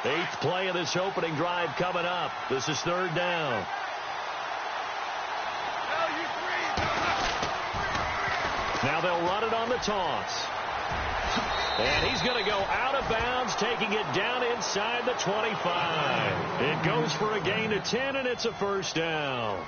Eighth play of this opening drive coming up. This is third down. Now they'll run it on the toss. And he's going to go out of bounds, taking it down inside the 25. It goes for a gain of 10, and it's a first down.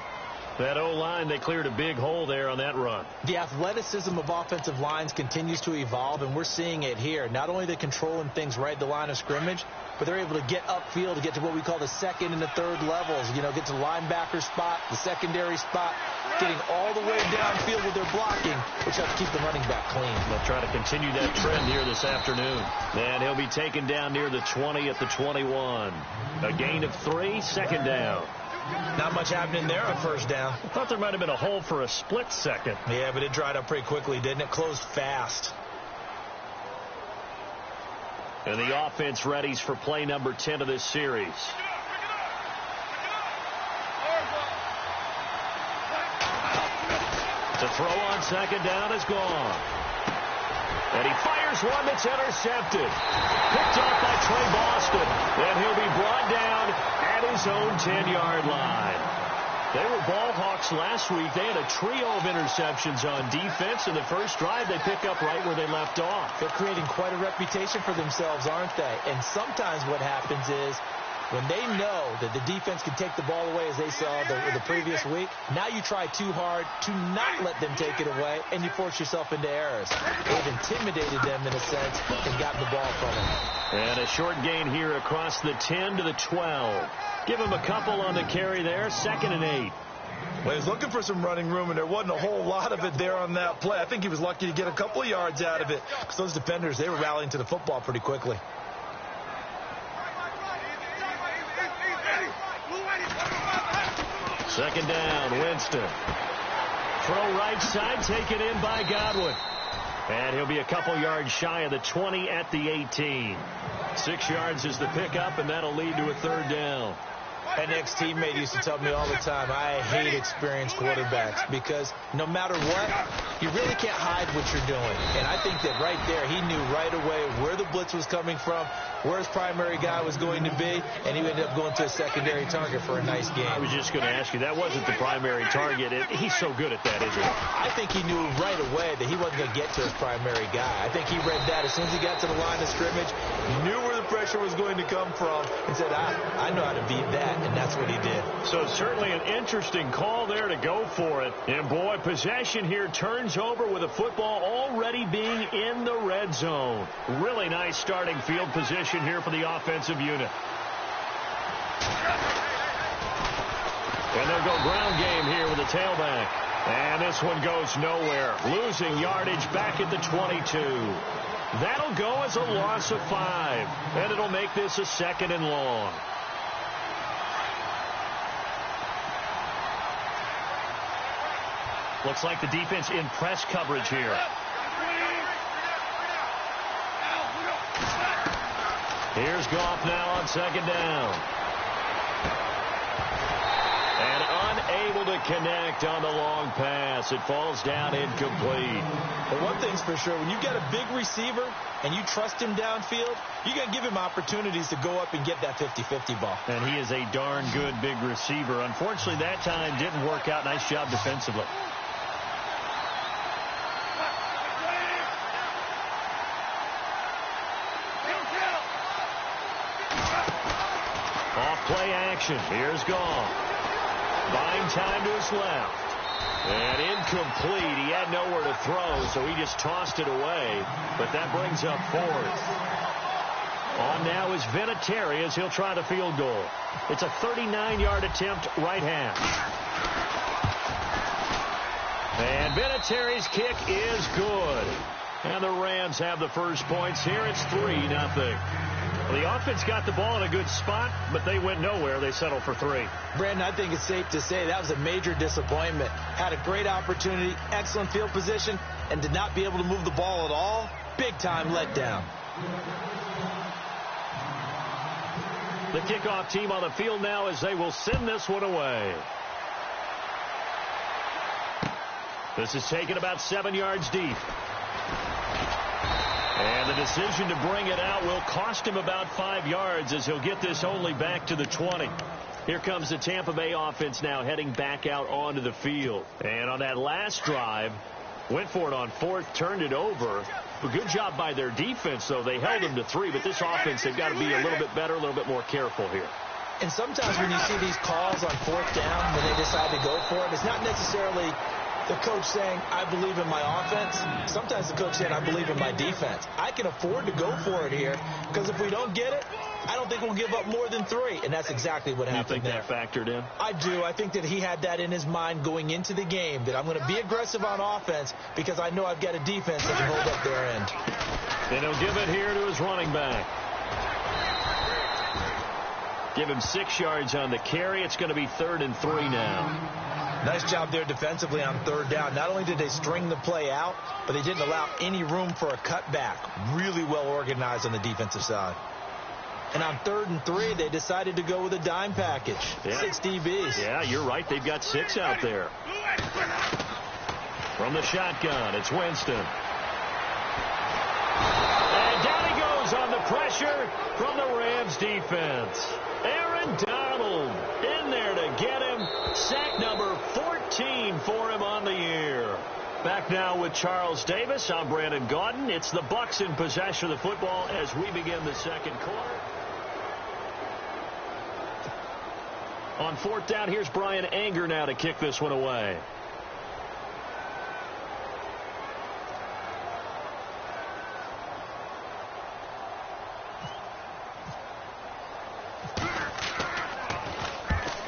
That O-line, they cleared a big hole there on that run. The athleticism of offensive lines continues to evolve, and we're seeing it here. Not only are they controlling things right at the line of scrimmage, but they're able to get upfield to get to what we call the second and the third levels. You know, get to the linebacker spot, the secondary spot, getting all the way downfield with their blocking, which helps keep the running back clean. They'll try to continue that trend here this afternoon. And he'll be taken down near the 20 at the 21. A gain of 3, second down. Not much happening there on first down. I thought there might have been a hole for a split second. Yeah, but it dried up pretty quickly, didn't it? Closed fast. And the offense readies for play number 10 of this series. To throw on second down is gone. And he fires one that's intercepted. Picked up by Trey Boston. And he'll be brought down at his own 10-yard line. They were ball hawks last week. They had a trio of interceptions on defense. In the first drive, they pick up right where they left off. They're creating quite a reputation for themselves, aren't they? And sometimes what happens is when they know that the defense can take the ball away, as they saw the previous week, now you try too hard to not let them take it away, and you force yourself into errors. They've intimidated them, in a sense, and gotten the ball from them. And a short gain here across the 10 to the 12. Give him a couple on the carry there, 2nd and 8. Well, he was looking for some running room, and there wasn't a whole lot of it there on that play. I think he was lucky to get a couple of yards out of it, because those defenders, they were rallying to the football pretty quickly. Second down, Winston. Throw right side, taken in by Godwin. And he'll be a couple yards shy of the 20 at the 18. 6 yards is the pickup, and that'll lead to a third down. An ex-teammate used to tell me all the time, I hate experienced quarterbacks because no matter what, you really can't hide what you're doing. And I think that right there, he knew right away where the blitz was coming from, where his primary guy was going to be, and he ended up going to a secondary target for a nice game. I was just going to ask you, that wasn't the primary target. He's so good at that, isn't he? I think he knew right away that he wasn't going to get to his primary guy. I think he read that as soon as he got to the line of scrimmage, knew where the pressure was going to come from, and said, I know how to beat that. And that's what he did. So certainly an interesting call there to go for it. And boy, possession here turns over with a football already being in the red zone. Really nice starting field position here for the offensive unit. And they'll go ground game here with the tailback. And this one goes nowhere. Losing yardage back at the 22. That'll go as a loss of 5. And it'll make this a 2nd and long. Looks like the defense in press coverage here. Here's Goff now on second down. And unable to connect on the long pass. It falls down incomplete. But one thing's for sure, when you get a big receiver and you trust him downfield, you got to give him opportunities to go up and get that 50-50 ball. And he is a darn good big receiver. Unfortunately, that time didn't work out. Nice job defensively. Play action. Here's Goff. Buying time to his left. And incomplete. He had nowhere to throw, so he just tossed it away. But that brings up 4th. On now is Vinatieri as he'll try the field goal. It's a 39-yard attempt, right half. And Vinatieri's kick is good. And the Rams have the first points here. It's 3-0. Well, the offense got the ball in a good spot, but they went nowhere. They settled for 3. Brandon, I think it's safe to say that was a major disappointment. Had a great opportunity, excellent field position, and did not be able to move the ball at all. Big-time letdown. The kickoff team on the field now as they will send this one away. This is taken about 7 yards deep. And the decision to bring it out will cost him about 5 yards as he'll get this only back to the 20. Here comes the Tampa Bay offense now heading back out onto the field. And on that last drive, went for it on fourth, turned it over. A good job by their defense, though. They held them to 3, but this offense, they've got to be a little bit better, a little bit more careful here. And sometimes when you see these calls on fourth down, when they decide to go for it, it's not necessarily the coach saying, I believe in my offense. Sometimes the coach saying, I believe in my defense. I can afford to go for it here because if we don't get it, I don't think we'll give up more than 3. And that's exactly what happened there. You think that factored in? I do. I think that he had that in his mind going into the game, that I'm going to be aggressive on offense because I know I've got a defense that can hold up their end. And he'll give it here to his running back. Give him 6 yards on the carry. It's going to be 3rd and 3 now. Nice job there defensively on 3rd down. Not only did they string the play out, but they didn't allow any room for a cutback. Really well organized on the defensive side. And on 3rd and 3, they decided to go with a dime package. Yeah. 6 DBs. Yeah, you're right. They've got 6 out there. From the shotgun, it's Winston. And down he goes on the pressure from the Rams defense. Aaron Donald in there to get him. Sack number 14 for him on the year. Back now with Charles Davis. I'm Brandon Gaudin. It's the Bucs in possession of the football as we begin the second quarter. On 4th down, here's Brian Anger now to kick this one away.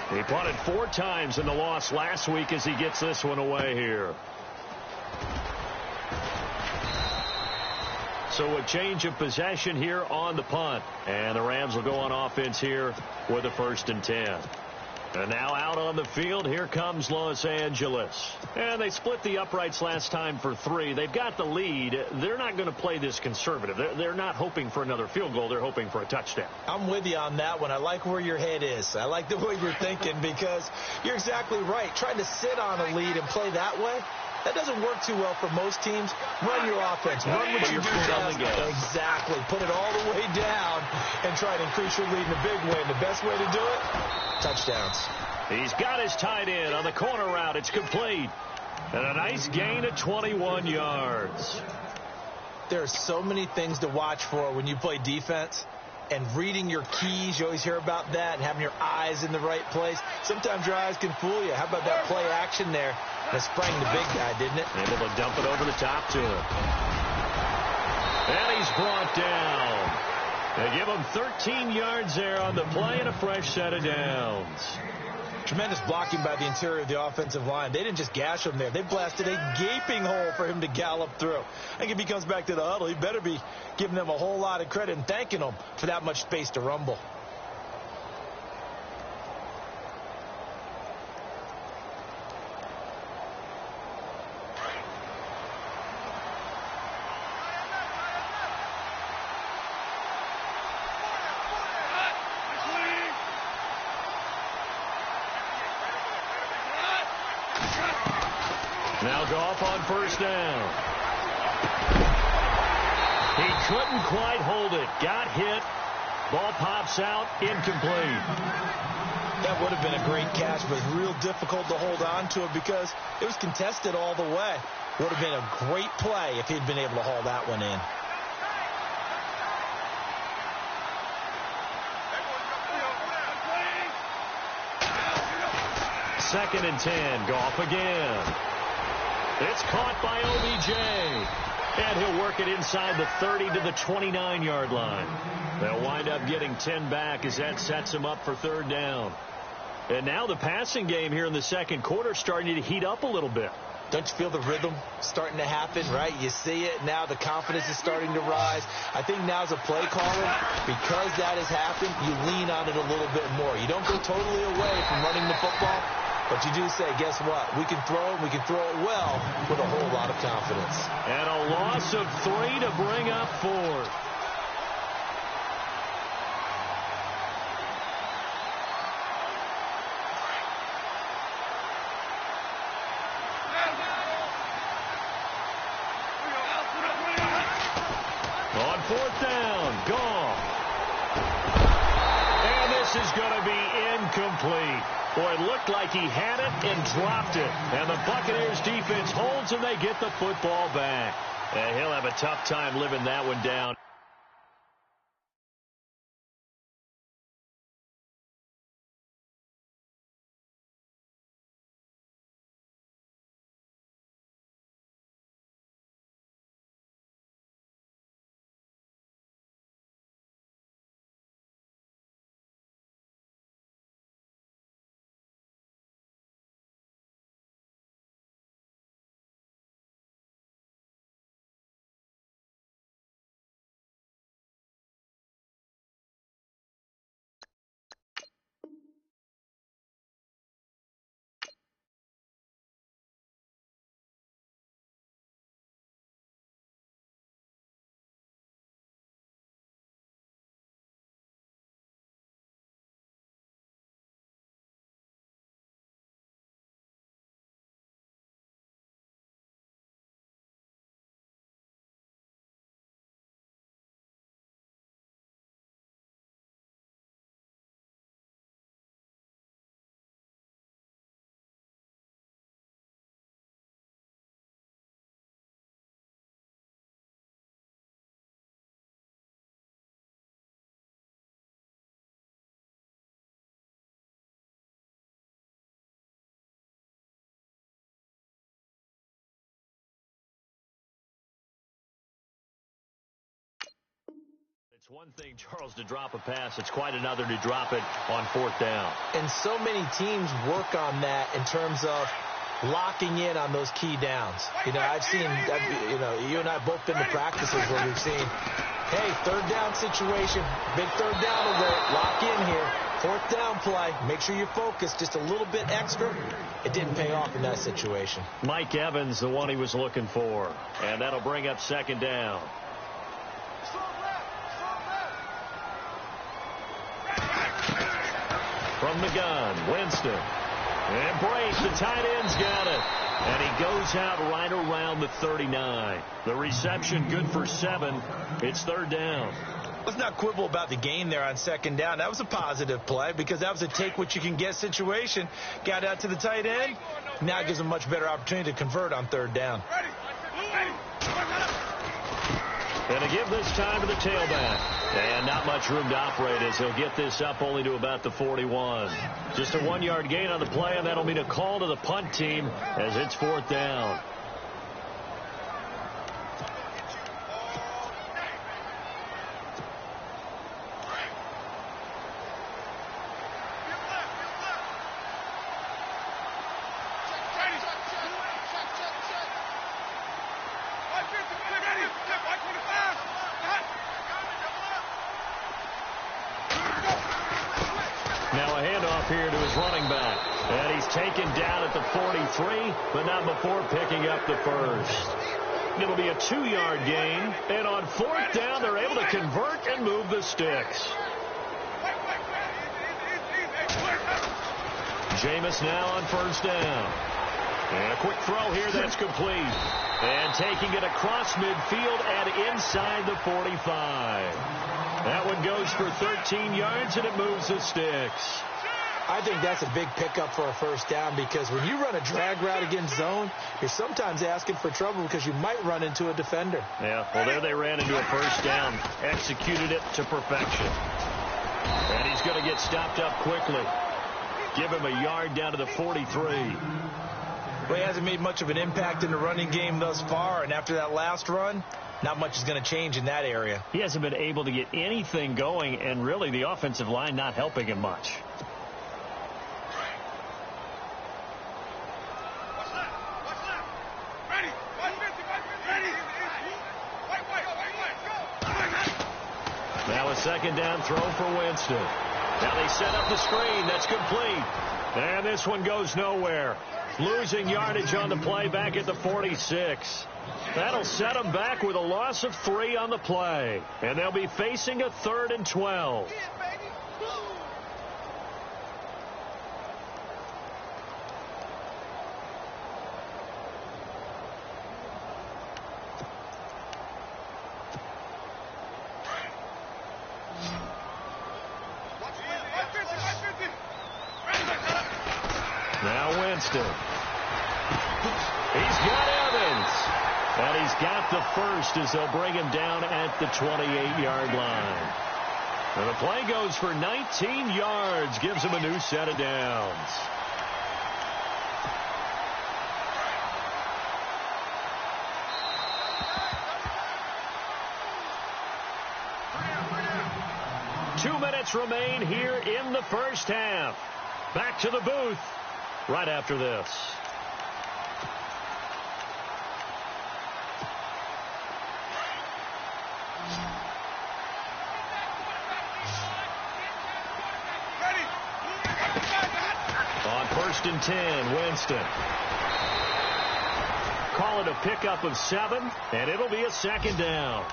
He punted 4 times in the loss last week as he gets this one away here. So a change of possession here on the punt. And the Rams will go on offense here with a 1st and 10. And now out on the field, here comes Los Angeles. And they split the uprights last time for 3. They've got the lead. They're not going to play this conservative. They're not hoping for another field goal. They're hoping for a touchdown. I'm with you on that one. I like where your head is. I like the way you're thinking because you're exactly right. Trying to sit on a lead and play that way, that doesn't work too well for most teams. Run your offense. Run what you do best. Exactly. Put it all the way down and try to increase your lead in a big way. And the best way to do it, touchdowns. He's got his tight end on the corner route. It's complete. And a nice gain of 21 yards. There are so many things to watch for when you play defense. And reading your keys, you always hear about that, and having your eyes in the right place. Sometimes your eyes can fool you. How about that play action there? That sprang the big guy, didn't it? Able to dump it over the top to him. And he's brought down. They give him 13 yards there on the play and a fresh set of downs. Tremendous blocking by the interior of the offensive line. They didn't just gash him there. They blasted a gaping hole for him to gallop through. I think if he comes back to the huddle, he better be giving them a whole lot of credit and thanking them for that much space to rumble. Now Goff on 1st down. He couldn't quite hold it. Got hit. Ball pops out. Incomplete. That would have been a great catch, but real difficult to hold on to it because it was contested all the way. Would have been a great play if he'd been able to haul that one in. 2nd and 10. Goff again. It's caught by OBJ. And he'll work it inside the 30 to the 29-yard line. They'll wind up getting 10 back as that sets him up for 3rd down. And now the passing game here in the second quarter starting to heat up a little bit. Don't you feel the rhythm starting to happen, right? You see it now. The confidence is starting to rise. I think now's a play caller. Because that has happened, you lean on it a little bit more. You don't go totally away from running the football, but you do say, guess what? We can throw it. We can throw it well with a whole lot of confidence. And a loss of 3 to bring up 4th. fourth down. Gone. And this is going to be incomplete. Boy, it looked like he had it and dropped it. And the Buccaneers defense holds and they get the football back. And he'll have a tough time living that one down. It's one thing, Charles, to drop a pass. It's quite another to drop it on fourth down. And so many teams work on that in terms of locking in on those key downs. You know, I've seen, you and I have both been to practices where we've seen, hey, third down situation, big third down alert, lock in here, fourth down play, make sure you're focused just a little bit extra. It didn't pay off in that situation. Mike Evans, the one he was looking for, and that'll bring up second down. From the gun, Winston. And Brace, the tight end's got it. And he goes out right around the 39. The reception good for 7. It's third down. Let's not quibble about the gain there on second down. That was a positive play because that was a take-what-you-can-get situation. Got out to the tight end. Now it gives him a much better opportunity to convert on third down. And to give this time to the tailback. And not much room to operate as he'll get this up only to about the 41. Just a 1-yard gain on the play, and that'll mean a call to the punt team as it's fourth down. Here to his running back. And he's taken down at the 43, but not before picking up the first. It'll be a 2-yard gain. And on fourth down, they're able to convert and move the sticks. Jameis now on first down. And a quick throw here that's complete. And taking it across midfield and inside the 45. That one goes for 13 yards, and it moves the sticks. I think that's a big pickup for a first down because when you run a drag route against zone, you're sometimes asking for trouble because you might run into a defender. Yeah, well, there they ran into a first down, executed it to perfection. And he's going to get stopped up quickly. Give him a yard down to the 43. Well, he hasn't made much of an impact in the running game thus far, and after that last run, not much is going to change in that area. He hasn't been able to get anything going, and really the offensive line not helping him much. Now a second down throw for Winston. Now they set up the screen. That's complete. And this one goes nowhere. Losing yardage on the play back at the 46. That'll set them back with a loss of 3 on the play. And they'll be facing a 3rd and 12. Winston. He's got Evans. And he's got the first as they'll bring him down at the 28-yard line. And the play goes for 19 yards, gives him a new set of downs. Two minutes remain here in the first half. Back to the booth right after this. On 1st and 10, Winston. Call it a pickup of 7, and it'll be a second down.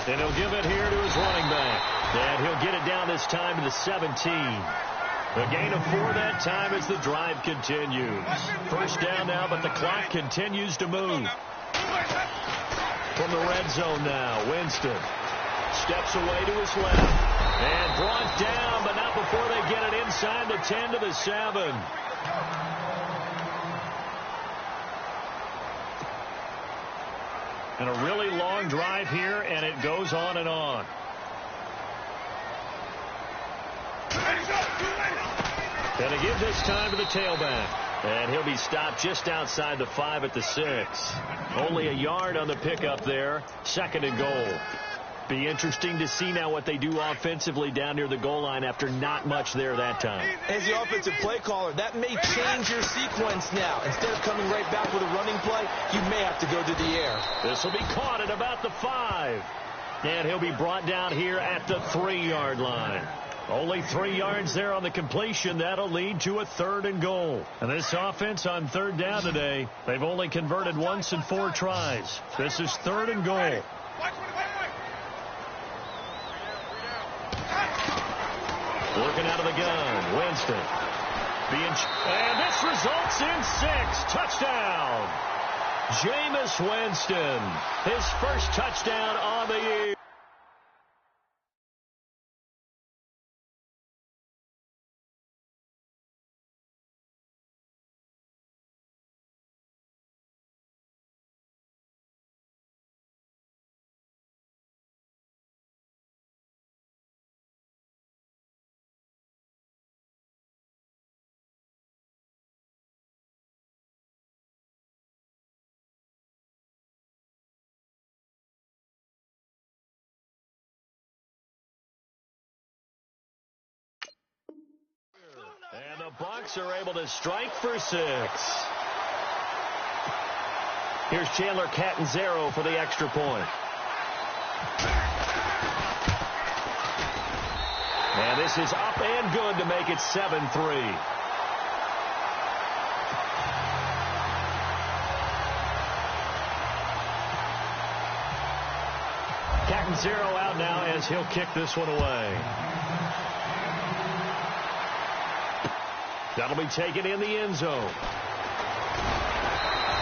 And he'll give it here to his running back. And he'll get it down this time to the 17. A gain of 4 that time as the drive continues. First down now, but the clock continues to move. From the red zone now, Winston steps away to his left. And brought down, but not before they get it inside the 10 to the 7. And a really long drive here, and it goes on and on. And they give this time to the tailback. And he'll be stopped just outside the 5 at the 6. Only a yard on the pickup there. 2nd and goal. Be interesting to see now what they do offensively down near the goal line after not much there that time. As the offensive play caller, that may change your sequence now. Instead of coming right back with a running play, you may have to go to the air. This will be caught at about the 5. And he'll be brought down here at the 3-yard line. Only 3 yards there on the completion. That'll lead to a 3rd and goal. And this offense on 3rd down today, they've only converted once in 4 tries. This is 3rd and goal. Working out of the gun, Winston. And this results in 6. Touchdown. Jameis Winston, his first touchdown on the year. And the Bucs are able to strike for 6. Here's Chandler Catanzaro for the extra point. And this is up and good to make it 7-3. Catanzaro out now as he'll kick this one away. That'll be taken in the end zone.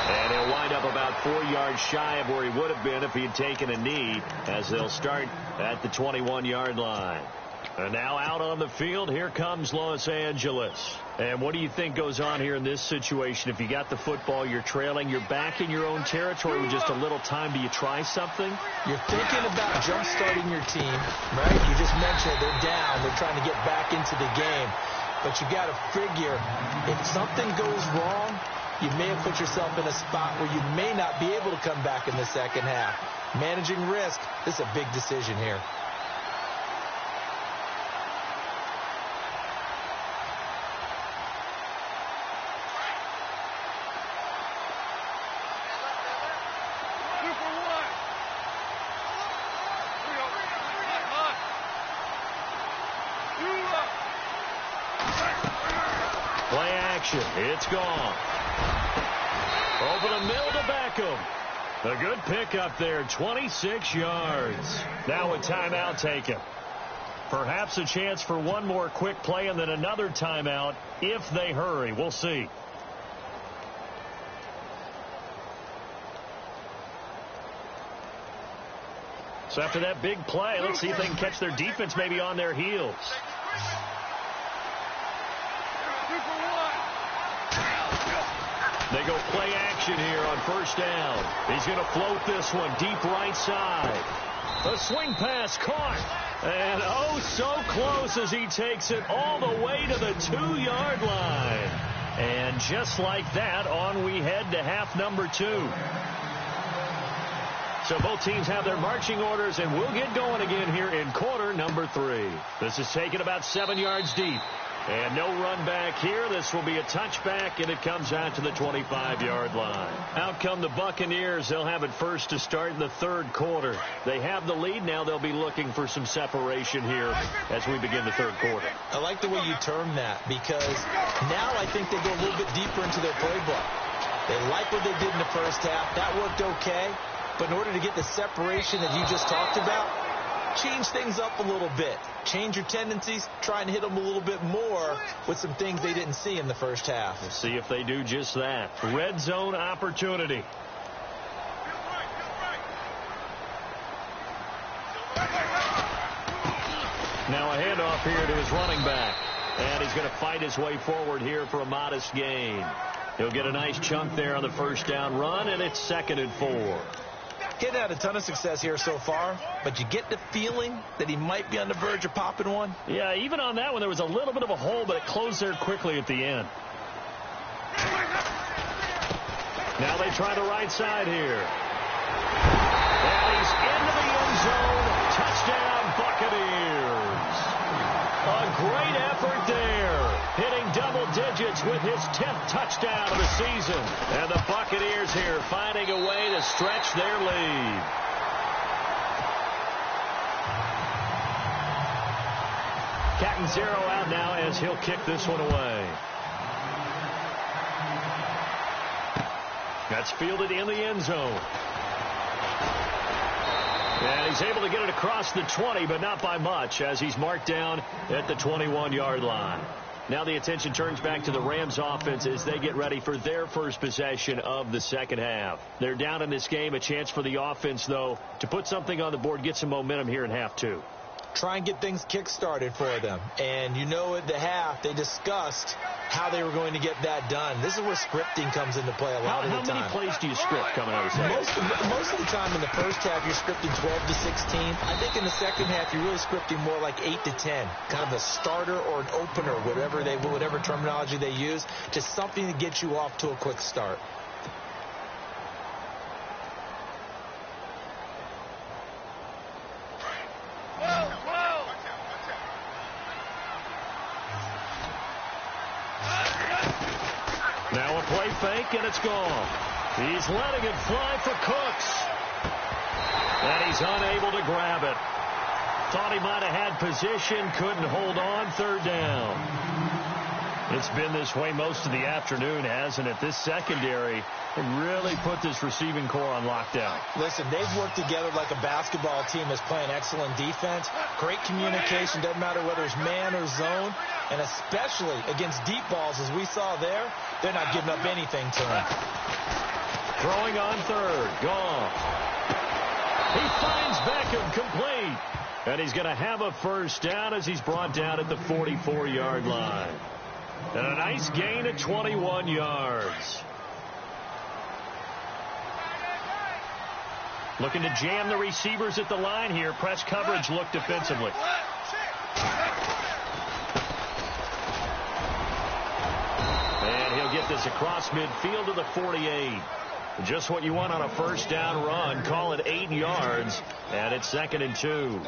And he'll wind up about 4 yards shy of where he would have been if he had taken a knee, as they'll start at the 21-yard line. And now out on the field, here comes Los Angeles. And what do you think goes on here in this situation? If you got the football, you're trailing, you're back in your own territory with just a little time. Do you try something? You're thinking about jump-starting your team, right? You just mentioned they're down. They're trying to get back into the game. But you got to figure, if something goes wrong, you may have put yourself in a spot where you may not be able to come back in the second half. Managing risk, this is a big decision here. Play action. It's gone. Over the middle to Beckham. A good pickup there, 26 yards. Now a timeout taken. Perhaps a chance for one more quick play and then another timeout if they hurry. We'll see. So after that big play, let's see if they can catch their defense maybe on their heels. They go play action here on first down. He's going to float this one deep right side. A swing pass caught. And oh, so close as he takes it all the way to the 2-yard line. And just like that, on we head to half number 2. So both teams have their marching orders, and we'll get going again here in quarter number 3. This is taken about 7 yards deep. And no run back here. This will be a touchback, and it comes out to the 25-yard line. Out come the Buccaneers. They'll have it first to start in the third quarter. They have the lead. Now they'll be looking for some separation here as we begin the third quarter. I like the way you term that, because now I think they go a little bit deeper into their playbook. They like what they did in the first half. That worked okay. But in order to get the separation that you just talked about, change things up a little bit. Change your tendencies. Try and hit them a little bit more with some things they didn't see in the first half. We'll see if they do just that. Red zone opportunity. Now a handoff here to his running back. And he's going to fight his way forward here for a modest gain. He'll get a nice chunk there on the first down run, and it's 2nd and 4. Getting had a ton of success here so far, but you get the feeling that he might be on the verge of popping one. Yeah, even on that one, there was a little bit of a hole, but it closed there quickly at the end. Now they try the right side here. And he's into the end zone. Touchdown, Buccaneers. A great effort there. Hitting double digits with his 10th touchdown of the season. And the Buccaneers here finding a way to stretch their lead. Catanzaro out now as he'll kick this one away. That's fielded in the end zone. And he's able to get it across the 20, but not by much, as he's marked down at the 21-yard line. Now the attention turns back to the Rams offense as they get ready for their first possession of the second half. They're down in this game. A chance for the offense, though, to put something on the board, get some momentum here in half 2. Try and get things kick-started for them. And you know at the half, they discussed how they were going to get that done. This is where scripting comes into play a lot of the time. How many plays do you script coming out of the second? Most of the time in the first half, you're scripting 12 to 16. I think in the second half, you're really scripting more like 8 to 10. Kind of a starter or an opener, whatever terminology they use, just something to get you off to a quick start. Now a play fake, and it's gone. He's letting it fly for Cooks. And he's unable to grab it. Thought he might have had position, couldn't hold on. 3rd down. It's been this way most of the afternoon, hasn't it? This secondary really put this receiving core on lockdown. Listen, they've worked together like a basketball team that's playing excellent defense. Great communication, doesn't matter whether it's man or zone. And especially against deep balls, as we saw there, they're not giving up anything to him. Throwing on 3rd. Gone. He finds Beckham complete. And he's going to have a first down as he's brought down at the 44-yard line. And a nice gain of 21 yards. Looking to jam the receivers at the line here. Press coverage look defensively. And he'll get this across midfield to the 48. Just what you want on a first down run. Call it 8 yards. And it's 2nd and 2.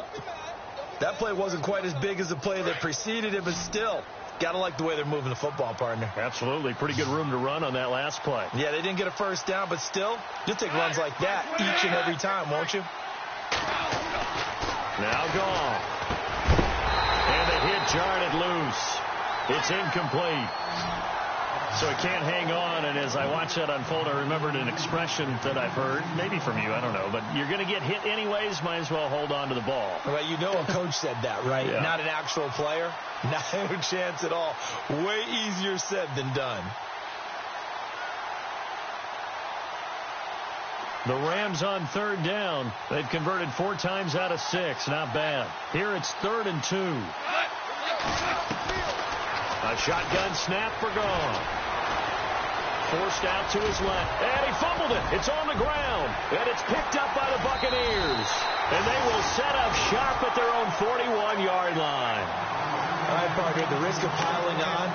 That play wasn't quite as big as the play that preceded it, but still, got to like the way they're moving the football, partner. Absolutely. Pretty good room to run on that last play. Yeah, they didn't get a first down, but still, you'll take runs like that each and every time, won't you? Now gone. And the hit jarred it loose. It's incomplete. So he can't hang on, and as I watch that unfold, I remembered an expression that I've heard, maybe from you, I don't know, but you're going to get hit anyways, might as well hold on to the ball. Well, you know a coach said that, right? Yeah. Not an actual player. Not a chance at all. Way easier said than done. The Rams on third down. They've converted 4 times out of 6. Not bad. Here it's 3rd and 2. A shotgun snap for Goff. Forced out to his left. And he fumbled it. It's on the ground. And it's picked up by the Buccaneers. And they will set up shop at their own 41-yard line. All right, partner, the risk of piling on.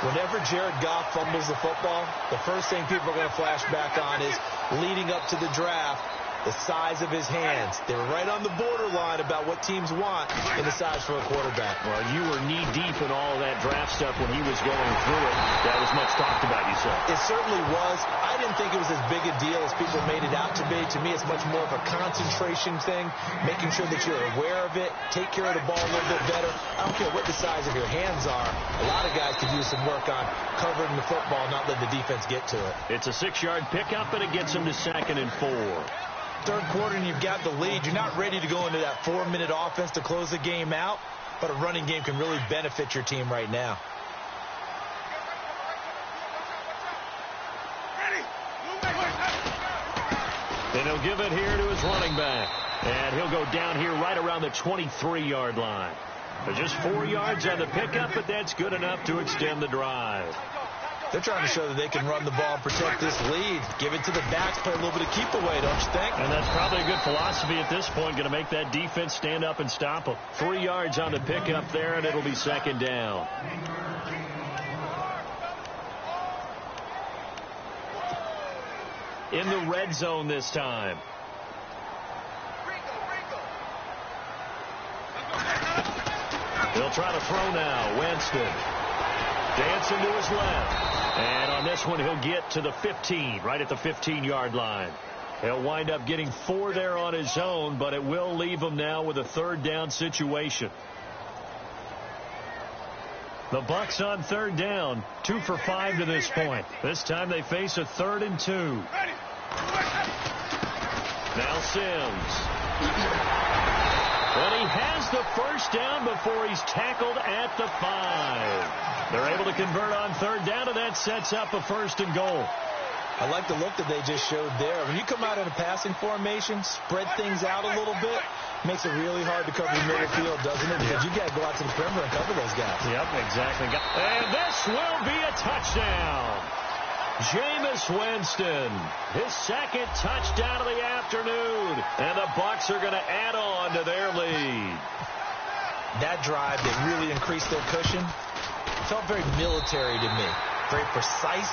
Whenever Jared Goff fumbles the football, the first thing people are going to flash back on is leading up to the draft, the size of his hands. They were right on the borderline about what teams want in the size for a quarterback. Well, you were knee-deep in all of that draft stuff when he was going through it. That was much talked about, you said. It certainly was. I didn't think it was as big a deal as people made it out to be. To me, it's much more of a concentration thing, making sure that you're aware of it, take care of the ball a little bit better. I don't care what the size of your hands are. A lot of guys could use some work on covering the football, not letting the defense get to it. It's a 6-yard pickup, and it gets them to 2nd and 4. Third quarter and you've got the lead. You're not ready to go into that 4-minute offense to close the game out, but a running game can really benefit your team right now. And he'll give it here to his running back. And he'll go down here right around the 23-yard line. There's just 4 yards on the pickup, but that's good enough to extend the drive. They're trying to show that they can run the ball and protect this lead. Give it to the backs, play a little bit of keep away, don't you think? And that's probably a good philosophy at this point, going to make that defense stand up and stop them. 3 yards on the pickup there, and it'll be 2nd down. In the red zone this time. They'll try to throw now. Winston dancing to his left. And on this one, he'll get to the 15, right at the 15-yard line. He'll wind up getting 4 there on his own, but it will leave him now with a 3rd down situation. The Bucs on 3rd down, 2 for 5 to this point. This time they face a 3rd and 2. Now Sims. And he has the first down before he's tackled at the 5. They're able to convert on 3rd down, and that sets up a 1st and goal. I like the look that they just showed there. When you come out in a passing formation, spread things out a little bit, makes it really hard to cover the middle field, doesn't it? Because you got to go out to the perimeter and cover those guys. Yep, exactly. And this will be a touchdown. Jameis Winston, his 2nd touchdown of the afternoon. And the Bucs are going to add on to their lead. That drive that really increased their cushion felt very military to me. Very precise,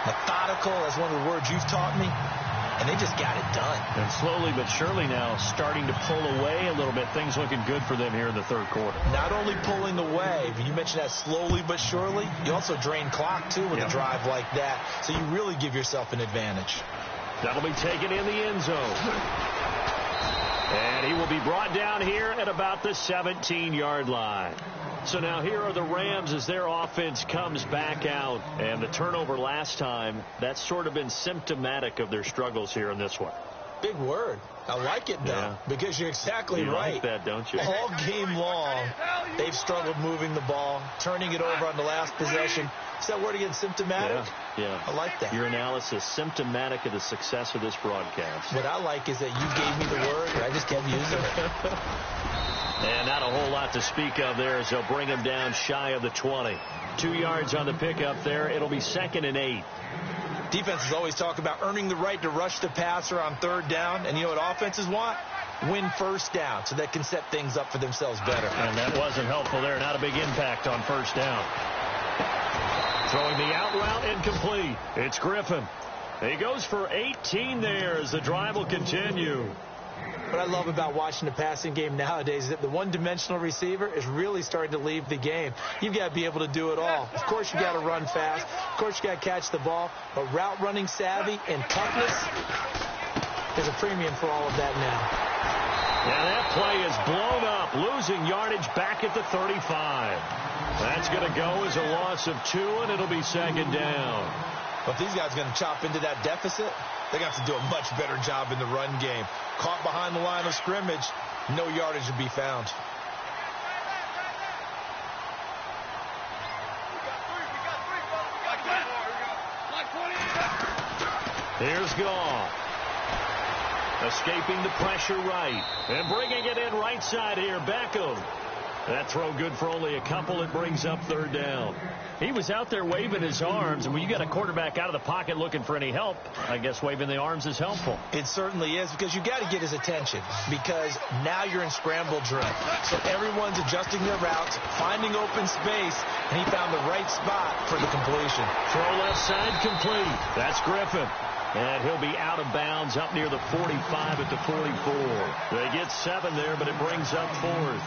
methodical, that's one of the words you've taught me. And they just got it done. And slowly but surely now starting to pull away a little bit. Things looking good for them here in the 3rd quarter. Not only pulling away, but you mentioned that slowly but surely. You also drain clock, too, with a drive like that. So you really give yourself an advantage. That'll be taken in the end zone. And he will be brought down here at about the 17-yard line. So now here are the Rams as their offense comes back out. And the turnover last time, that's sort of been symptomatic of their struggles here in this one. Big word. I like it, though, because you're exactly right. You like that, don't you? All game long, they've struggled moving the ball, turning it over on the last possession. Is that word again, symptomatic? Yeah. I like that. Your analysis, symptomatic of the success of this broadcast. What I like is that you gave me the word, and I just kept using it. And not a whole lot to speak of there as they'll bring him down shy of the 20. 2 yards on the pickup there. It'll be 2nd and 8. Defenses always talk about earning the right to rush the passer on 3rd down. And you know what offenses want? Win 1st down so they can set things up for themselves better. And that wasn't helpful there. Not a big impact on 1st down. Throwing the out route incomplete. It's Griffin. He goes for 18 there as the drive will continue. What I love about watching the passing game nowadays is that the one-dimensional receiver is really starting to leave the game. You've got to be able to do it all. Of course, you got to run fast. Of course, you got to catch the ball. But route running savvy and toughness, there's a premium for all of that now. Yeah, that play is blown up, losing yardage back at the 35. That's going to go as a loss of 2, and it'll be 2nd down. But if these guys are going to chop into that deficit, they're going to have to do a much better job in the run game. Caught behind the line of scrimmage, no yardage to be found. Here's Goff. Escaping the pressure right. And bringing it in right side here, Beckham. That throw good for only a couple. It brings up third down. He was out there waving his arms, and when you got a quarterback out of the pocket looking for any help, I guess waving the arms is helpful. It certainly is, because you got to get his attention, because now you're in scramble drill. So everyone's adjusting their routes, finding open space, and he found the right spot for the completion. Throw left side complete. That's Griffin. And he'll be out of bounds up near the 45 at the 44. They get 7 there, but it brings up 4th.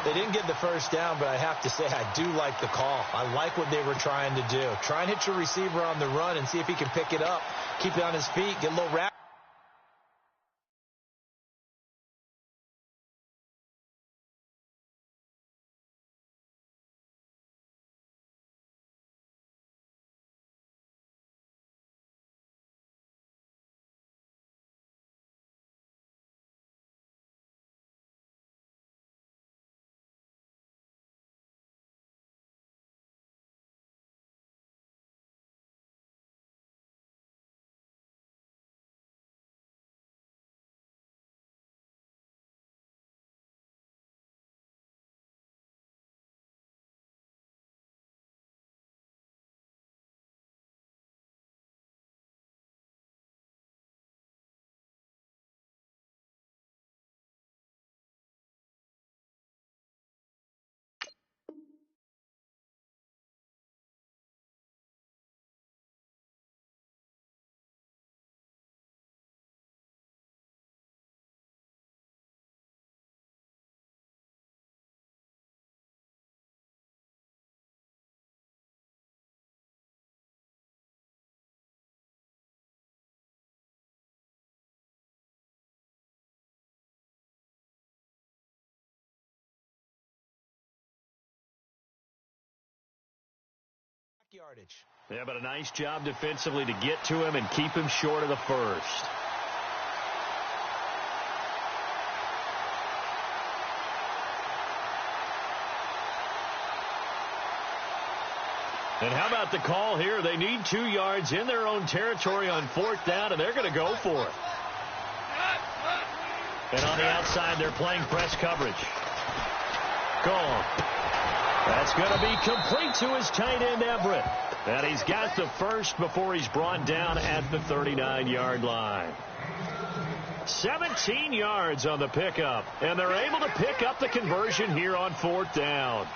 They didn't get the first down, but I have to say I do like the call. I like what they were trying to do. Try and hit your receiver on the run and see if he can pick it up, keep it on his feet, get a little rapid. Yardage. Yeah, but a nice job defensively to get to him and keep him short of the first. And how about the call here? They need 2 yards in their own territory on 4th down, and they're going to go for it. And on the outside, they're playing press coverage. Gone. That's going to be complete to his tight end, Everett. And he's got the first before he's brought down at the 39-yard line. 17 yards on the pickup. And they're able to pick up the conversion here on 4th down.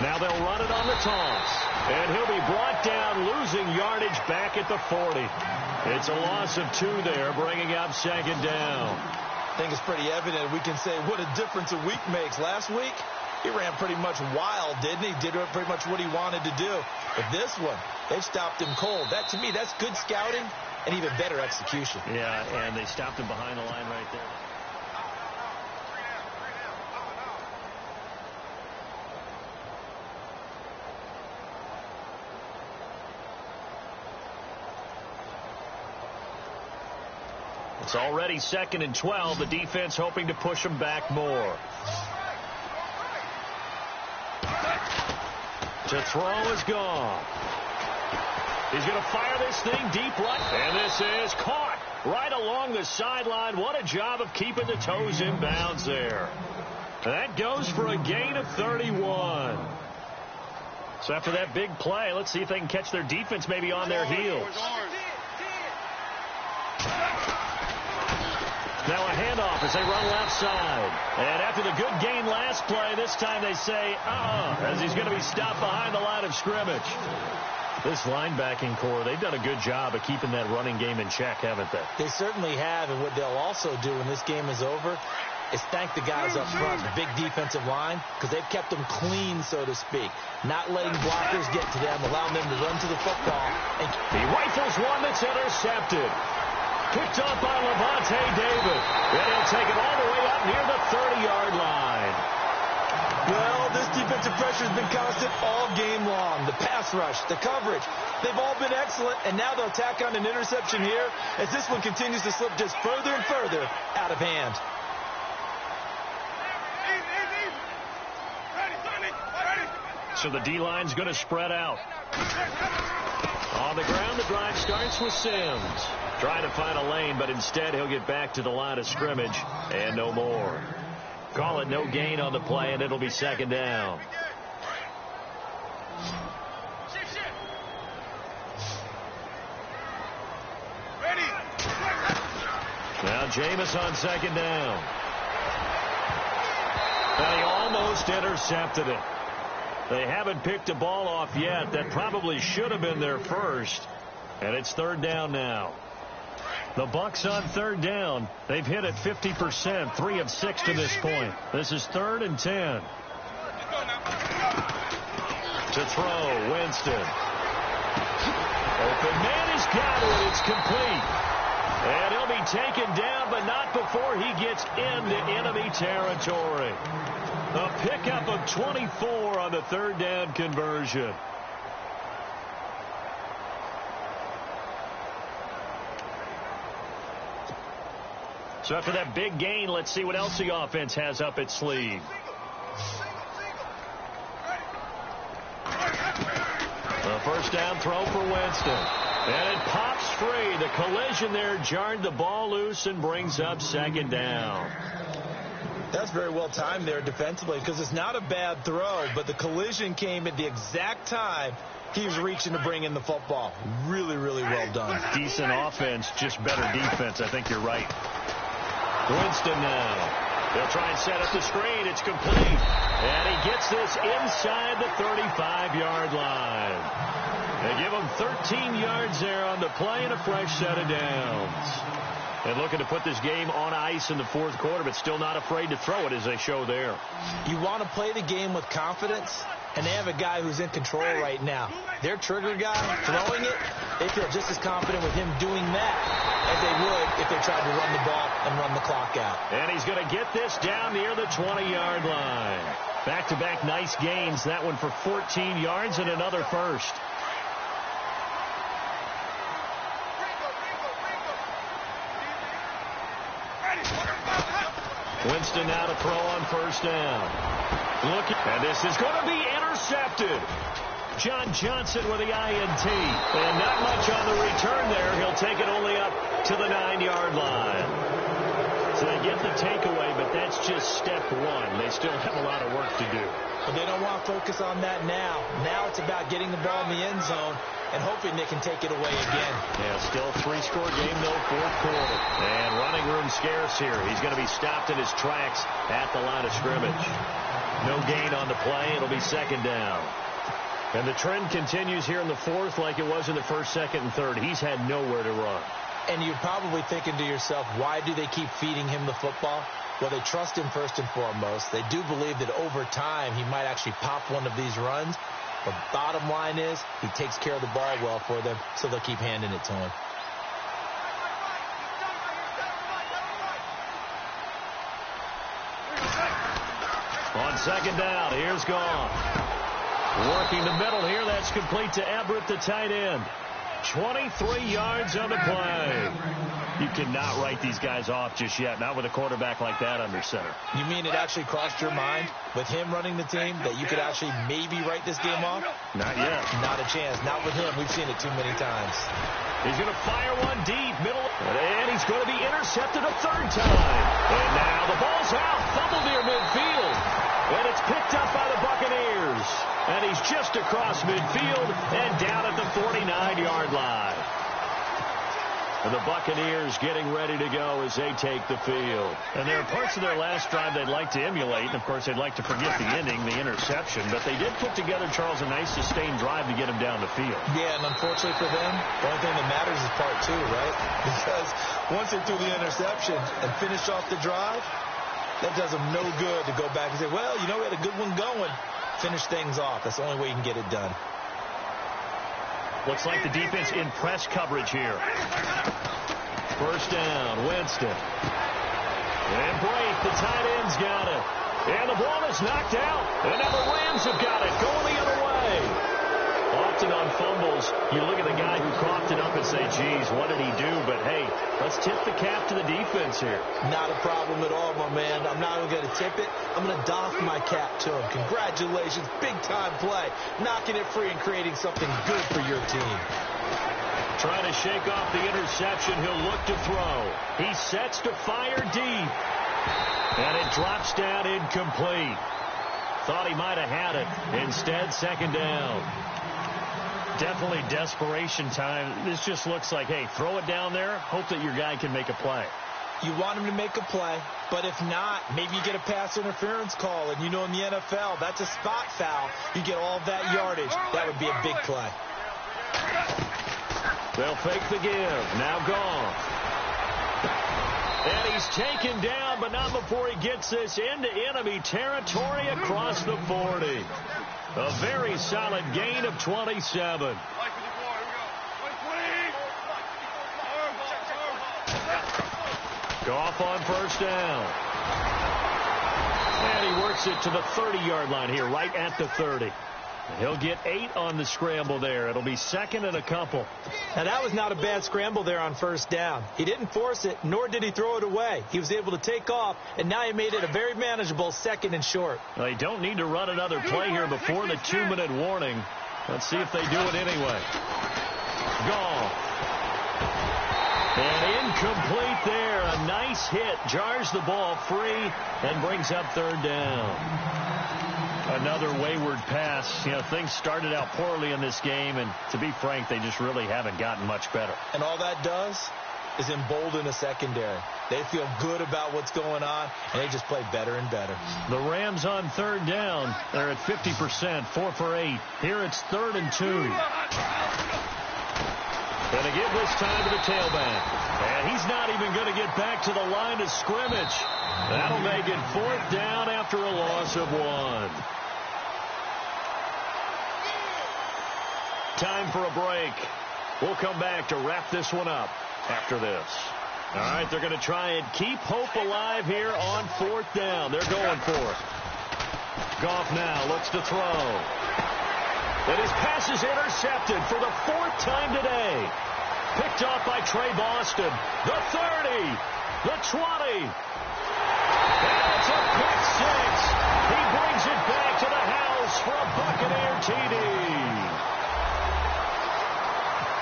Now they'll run it on the toss. And he'll be brought down, losing yardage back at the 40. It's a loss of 2 there, bringing up 2nd down. I think it's pretty evident. We can say what a difference a week makes. Last week, he ran pretty much wild, didn't he? Did pretty much what he wanted to do. But this one, they've stopped him cold. That, to me, that's good scouting and even better execution. Yeah, and they stopped him behind the line right there. It's already 2nd and 12. The defense hoping to push them back more. To throw is gone. He's going to fire this thing deep right. And this is caught right along the sideline. What a job of keeping the toes in bounds there. That goes for a gain of 31. So after that big play, let's see if they can catch their defense maybe on their heels. Now a handoff as they run left side. And after the good gain last play, this time they say, as he's going to be stopped behind the line of scrimmage. This linebacking core, they've done a good job of keeping that running game in check, haven't they? They certainly have, and what they'll also do when this game is over is thank the guys up front, the big defensive line, because they've kept them clean, so to speak. Not letting blockers get to them, allowing them to run to the football. And he rifles one that's intercepted. Picked off by Levante David. And he'll take it all the way up near the 30-yard line. Well, this defensive pressure has been constant all game long. The pass rush, the coverage, they've all been excellent. And now they'll tack on an interception here as this one continues to slip just further and further out of hand. So the D-line's going to spread out. On the ground, the drive starts with Sims. Trying to find a lane, but instead he'll get back to the line of scrimmage and no more. Call it no gain on the play, and it'll be second down. Now Jameis on second down. And he almost intercepted it. They haven't picked a ball off yet. That probably should have been their first. And it's third down now. The Bucs on third down. They've hit it 50%, 3 of 6 to this point. This is 3rd and 10. To throw, Winston. Open man has got it. It's complete. And he'll be taken down, but not before he gets into enemy territory. A pickup of 24 on the third down conversion. So after that big gain, let's see what else the offense has up its sleeve. A first down throw for Winston. And it pops free. The collision there jarred the ball loose and brings up second down. That's very well timed there defensively because it's not a bad throw, but the collision came at the exact time he was reaching to bring in the football. Really, really well done. Decent offense, just better defense. I think you're right. Winston now. They'll try and set up the screen. It's complete. And he gets this inside the 35-yard line. They give him 13 yards there on the play and a fresh set of downs. And looking to put this game on ice in the fourth quarter, but still not afraid to throw it as they show there. You want to play the game with confidence, and they have a guy who's in control right now. Their trigger guy, throwing it, they feel just as confident with him doing that as they would if they tried to run the ball and run the clock out. And he's going to get this down near the 20-yard line. Back-to-back nice gains. That one for 14 yards and another first. Winston now to throw on first down. And this is going to be intercepted. John Johnson with the INT. And not much on the return there. He'll take it only up to the 9-yard line. So they get the takeaway, but that's just step one. They still have a lot of work to do. But they don't want to focus on that now. Now it's about getting the ball in the end zone and hoping they can take it away again. Yeah, still 3-score game, though, fourth quarter. And running room scarce here. He's going to be stopped in his tracks at the line of scrimmage. No gain on the play. It'll be second down. And the trend continues here in the fourth like it was in the first, second, and third. He's had nowhere to run. And you're probably thinking to yourself, why do they keep feeding him the football? Well, they trust him first and foremost. They do believe that over time he might actually pop one of these runs. But bottom line is he takes care of the ball well for them, so they'll keep handing it to him. On second down, here's Gone. Working the middle here, that's complete to Everett, the tight end. 23 yards on the play. You cannot write these guys off just yet, not with a quarterback like that under center. You mean it actually crossed your mind with him running the team that you could actually maybe write this game off? Not yet. Not a chance. Not with him. We've seen it too many times. He's going to fire one deep, middle, and he's going to be intercepted a third time. And now the ball's out, fumbled near midfield, and it's picked up by the Buccaneers. And he's just across midfield and down at the 49-yard line. And the Buccaneers getting ready to go as they take the field. And there are parts of their last drive they'd like to emulate. And, of course, they'd like to forget the ending, the interception. But they did put together, Charles, a nice sustained drive to get him down the field. Yeah, and unfortunately for them, the only thing that matters is part two, right? Because once they threw the interception and finished off the drive, that does them no good to go back and say, well, you know, we had a good one going. Finish things off. That's the only way you can get it done. Looks like the defense in press coverage here. First down, Winston. And Blake, the tight end's got it. And the ball is knocked out. And now the Rams have got it, going the other way. Often on fumbles, you look at the guy who coughed it up and say, geez, what did he do? But, hey, let's tip the cap to the defense here. Not a problem at all, my man. I'm not even going to tip it. I'm going to doff my cap to him. Congratulations. Big-time play. Knocking it free and creating something good for your team. Trying to shake off the interception. He'll look to throw. He sets to fire deep. And it drops down incomplete. Thought he might have had it. Instead, second down. Definitely desperation time. This just looks like, hey, throw it down there. Hope that your guy can make a play. You want him to make a play, but if not, maybe you get a pass interference call. And you know in the NFL, that's a spot foul. You get all that yardage. That would be a big play. They'll fake the give. Now gone. And he's taken down, but not before he gets this into enemy territory across the 40. A very solid gain of 27. Goff on first down. And he works it to the 30-yard line here, right at the 30. And he'll get 8 on the scramble there. It'll be second and a couple. Now, that was not a bad scramble there on first down. He didn't force it, nor did he throw it away. He was able to take off, and now he made it a very manageable second and short. Well, they don't need to run another play here before the 2-minute warning. Let's see if they do it anyway. Goff. And incomplete there. A nice hit. Jars the ball free and brings up third down. Another wayward pass. You know, things started out poorly in this game, and to be frank, they just really haven't gotten much better. And all that does is embolden a secondary. They feel good about what's going on, and they just play better and better. The Rams on third down. They're at 50%, 4 for 8. Here it's 3rd and 2. Going to give this time to the tailback. And he's not even going to get back to the line of scrimmage. That'll make it 4th down after a loss of 1. Time for a break. We'll come back to wrap this one up after this. All right, they're going to try and keep hope alive here on 4th down. They're going for it. Goff now looks to throw. And his pass is intercepted for the 4th time today. Picked off by Trey Boston. The 30. The 20. And it's a pick 6. He brings it back to the house for a Buccaneer TD.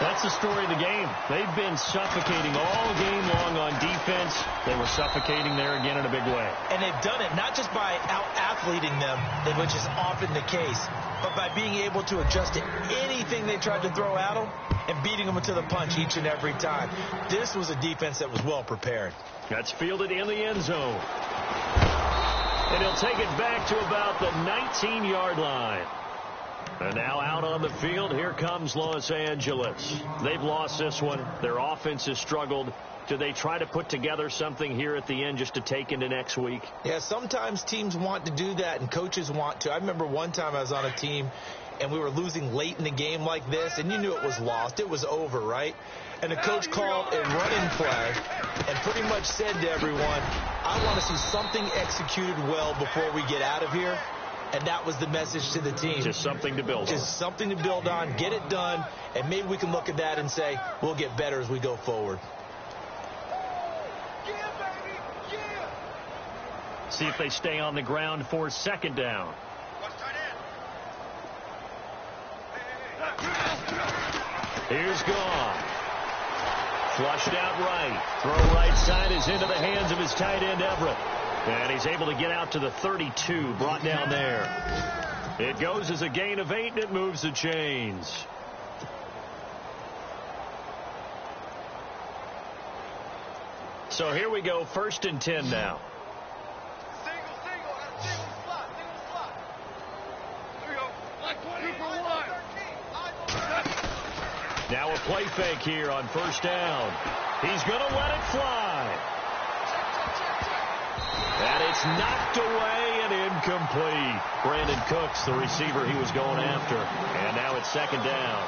That's the story of the game. They've been suffocating all game long on defense. They were suffocating there again in a big way. And they've done it not just by out-athleting them, which is often the case, but by being able to adjust to anything they tried to throw at them and beating them to the punch each and every time. This was a defense that was well prepared. That's fielded in the end zone. And he'll take it back to about the 19-yard line. And now out on the field, here comes Los Angeles. They've lost this one. Their offense has struggled. Do they try to put together something here at the end just to take into next week? Yeah, sometimes teams want to do that and coaches want to. I remember one time I was on a team and we were losing late in the game like this, and you knew it was lost. It was over, right? And the coach called a running play and pretty much said to everyone, I want to see something executed well before we get out of here. And that was the message to the team. Just something to build on. Just something to build on, get it done, and maybe we can look at that and say, we'll get better as we go forward. See if they stay on the ground for 2nd down. Here's Goff. Flushed out right. Throw right side is into the hands of his tight end, Everett. And he's able to get out to the 32, brought down there. It goes as a gain of 8, and it moves the chains. So here we go, 1st and 10 now. Now a play fake here on 1st down. He's going to let it fly. And it's knocked away and incomplete. Brandon Cooks, the receiver he was going after. And now it's 2nd down.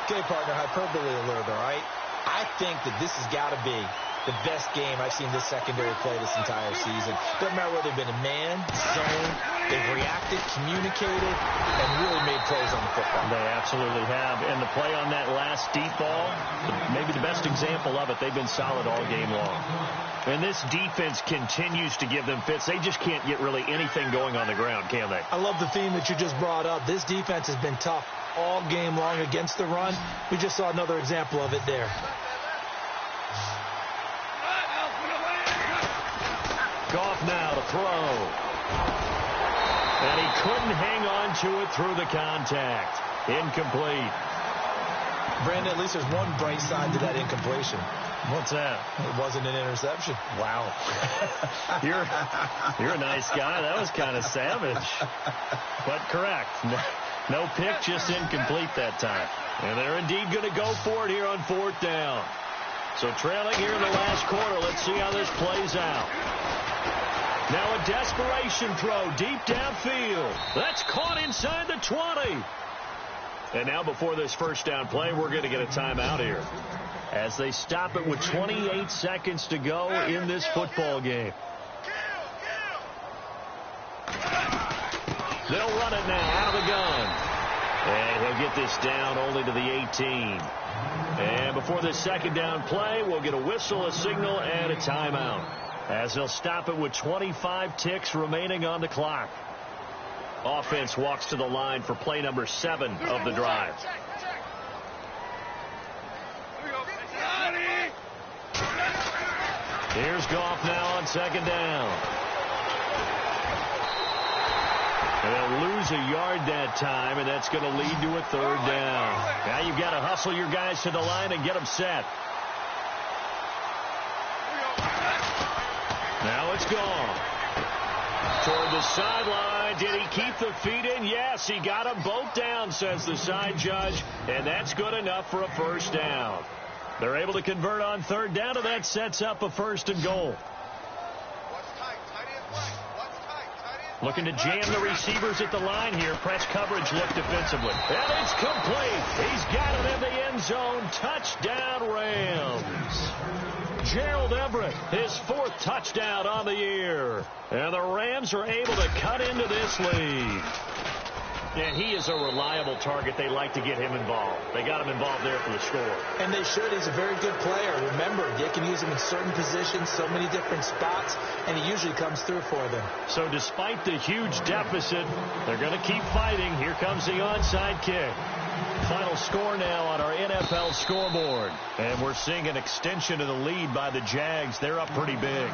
Okay, partner, hyperbole alert, all right? I think that this has got to be the best game I've seen this secondary play this entire season. Doesn't matter whether they've been in man, zone, they've reacted, communicated, and really made plays on the football. They absolutely have. And the play on that last deep ball, maybe the best example of it, they've been solid all game long. And this defense continues to give them fits. They just can't get really anything going on the ground, can they? I love the theme that you just brought up. This defense has been tough all game long against the run. We just saw another example of it there. Goff now to throw. And he couldn't hang on to it through the contact. Incomplete. Brandon, at least there's one bright side to that incompletion. What's that? It wasn't an interception. Wow. You're a nice guy. That was kind of savage. But correct. No pick, just incomplete that time. And they're indeed going to go for it here on 4th down. So trailing here in the last quarter. Let's see how this plays out. Now a desperation throw deep downfield. That's caught inside the 20. And now before this first down play, we're going to get a timeout here, as they stop it with 28 seconds to go in this football game. They'll run it now out of the gun. And he'll get this down only to the 18. And before this second down play, we'll get a whistle, a signal, and a timeout, as they'll stop it with 25 ticks remaining on the clock. Offense walks to the line for play number 7 of the drive. Here's Goff now on second down. And they'll lose a yard that time, and that's going to lead to a 3rd down. Now you've got to hustle your guys to the line and get them set. Now it's gone. Toward the sideline. Did he keep the feet in? Yes, he got them both down, says the side judge. And that's good enough for a first down. They're able to convert on 3rd down, and that sets up a 1st and goal. Looking to jam the receivers at the line here. Press coverage look defensively. And it's complete. He's got it in the end zone. Touchdown, Rams. Gerald Everett, his 4th touchdown on the year. And the Rams are able to cut into this lead. And he is a reliable target. They like to get him involved. They got him involved there for the score. And they should. He's a very good player. Remember, they can use him in certain positions, so many different spots, and he usually comes through for them. So despite the huge deficit, they're going to keep fighting. Here comes the onside kick. Final score now on our NFL scoreboard. And we're seeing an extension of the lead by the Jags. They're up pretty big.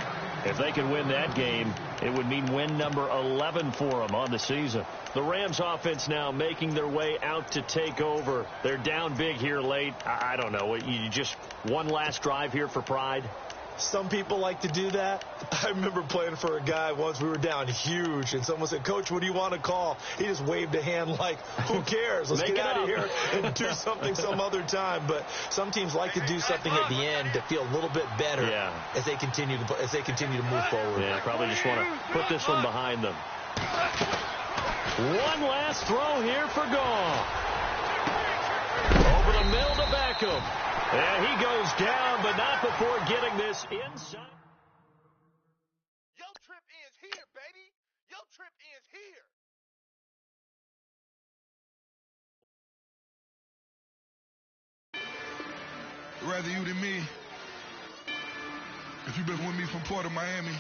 If they could win that game, it would mean win number 11 for them on the season. The Rams offense now making their way out to take over. They're down big here late. I don't know. You just one last drive here for pride? Some people like to do that. I remember playing for a guy once. We were down huge, and someone said, "Coach, what do you want to call?" He just waved a hand like, "Who cares? Let's get out of here and do something some other time." But some teams like to do something at the end to feel a little bit better as they continue to move forward. Yeah, probably just want to put this one behind them. One last throw here for Goff. Over the middle to Beckham. And he goes down, but not before getting this inside. Your trip ends here, baby. Your trip ends here. Rather you than me. If you've been with me from Port of Miami,